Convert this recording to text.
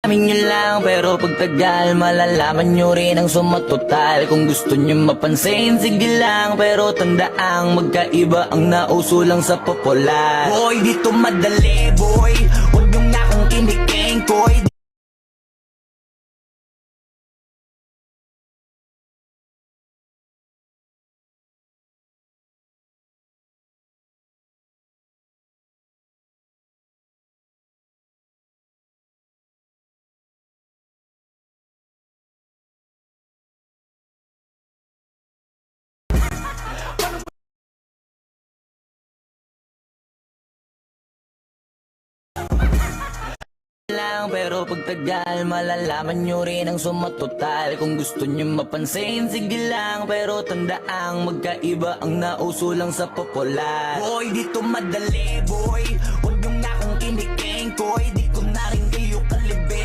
Amin nyo lang, pero pagtagal malalaman nyo rin ang sumatotal. Kung gusto nyo mapansin, sige lang, pero tandaang magkaiba ang nauso lang sa popular. Boy, dito madali, boy, huwag nyo nga akong kinikengkoy. Lang, pero pagtagal malalaman nyo rin ang sumatotal. Kung gusto nyo mapansin, sige lang, pero tandaang magkaiba ang nauso lang sa popular. Boy, dito madali, boy, huwag nyo nga akong kinikengkoy.